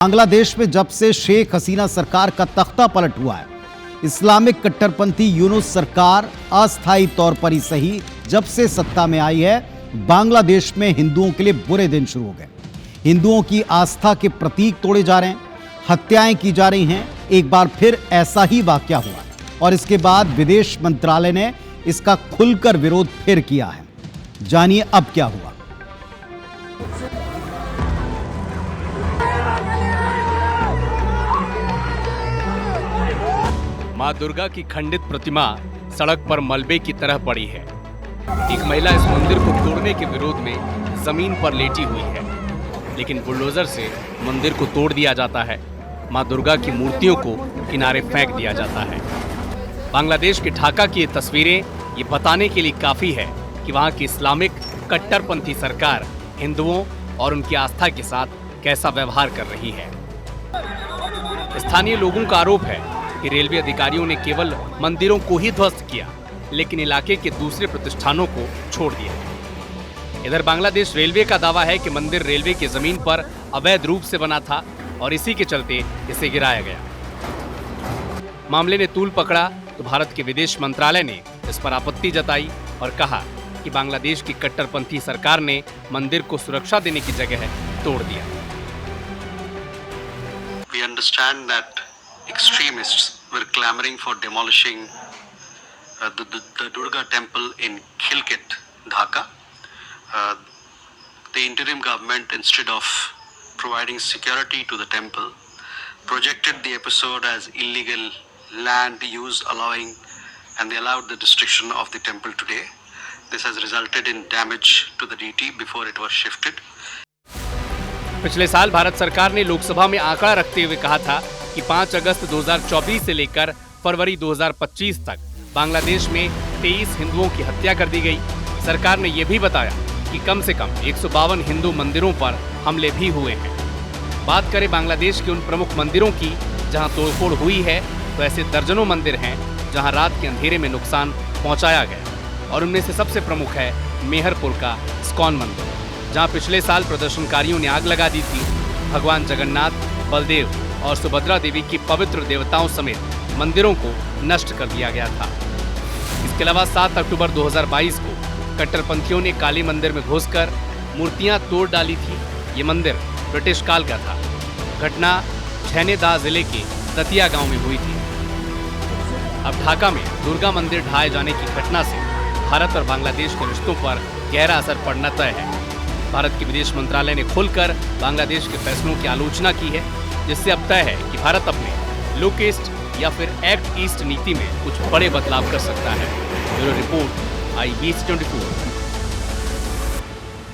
बांग्लादेश में जब से शेख हसीना सरकार का तख्ता पलट हुआ है, इस्लामिक कट्टरपंथी यूनुस सरकार अस्थायी तौर पर ही सही जब से सत्ता में आई है, बांग्लादेश में हिंदुओं के लिए बुरे दिन शुरू हो गए। हिंदुओं की आस्था के प्रतीक तोड़े जा रहे हैं, हत्याएं की जा रही हैं। एक बार फिर ऐसा ही वाकया हुआ और इसके बाद विदेश मंत्रालय ने इसका खुलकर विरोध फिर किया है। जानिए अब क्या हुआ। मां दुर्गा की खंडित प्रतिमा सड़क पर मलबे की तरह पड़ी है। एक महिला इस मंदिर को तोड़ने के विरोध में जमीन पर लेटी हुई है, लेकिन बुलडोजर से मंदिर को तोड़ दिया जाता है। मां दुर्गा की मूर्तियों को किनारे फेंक दिया जाता है। बांग्लादेश के ढाका की ये तस्वीरें ये बताने के लिए काफी है कि वहां की इस्लामिक कट्टरपंथी सरकार हिंदुओं और उनकी आस्था के साथ कैसा व्यवहार कर रही है। स्थानीय लोगों का आरोप है कि रेलवे अधिकारियों ने केवल मंदिरों को ही ध्वस्त किया, लेकिन इलाके के दूसरे प्रतिष्ठानों को छोड़ दिया। इधर बांग्लादेश रेलवे का दावा है कि मंदिर रेलवे की जमीन पर अवैध रूप से बना था और इसी के चलते इसे गिराया गया। मामले ने तूल पकड़ा तो भारत के विदेश मंत्रालय ने इस पर आपत्ति जताई और कहा कि बांग्लादेश की कट्टरपंथी सरकार ने मंदिर को सुरक्षा देने की जगह तोड़ दिया। We understand that extremists were clamoring for demolishing the Durga temple in Khilkit, Dhaka. The interim government, instead of providing security to the temple, projected the episode as illegal land use and they allowed the destruction of the temple today. This has resulted in damage to the deity before it was shifted. पिछले साल भारत सरकार ने लोकसभा में आंकड़ा रखते हुए कहा था कि 5 अगस्त 2024 से लेकर फरवरी 2025 तक बांग्लादेश में 23 हिंदुओं की हत्या कर दी गई। सरकार ने यह भी बताया कि कम से कम 152 हिंदू मंदिरों पर हमले भी हुए हैं। बात करें बांग्लादेश के उन प्रमुख मंदिरों की जहां तोड़फोड़ हुई है, तो ऐसे दर्जनों मंदिर हैं जहां रात के अंधेरे में नुकसान पहुंचाया गया और उनमें से सबसे प्रमुख है मेहरपुर का इस्कॉन मंदिर, जहां पिछले साल प्रदर्शनकारियों ने आग लगा दी थी। भगवान जगन्नाथ, बलदेव और सुभद्रा देवी की पवित्र देवताओं समेत मंदिरों को नष्ट कर दिया गया था। इसके अलावा 7 अक्टूबर 2022 को कट्टरपंथियों ने काली मंदिर में घुसकर मूर्तियां तोड़ डाली थी। ये मंदिर ब्रिटिश काल का था। घटना झैनेदा जिले के दतिया गांव में हुई थी। अब ढाका में दुर्गा मंदिर ढहाए जाने की घटना से भारत और बांग्लादेश के रिश्तों पर गहरा असर पड़ना तय है। भारत के विदेश मंत्रालय ने खुलकर बांग्लादेश के फैसलों की आलोचना की है, जिससे अब तय है कि भारत अपने लुक ईस्ट या फिर एक्ट ईस्ट नीति में कुछ बड़े बदलाव कर सकता है। Bureau report, IBC 24।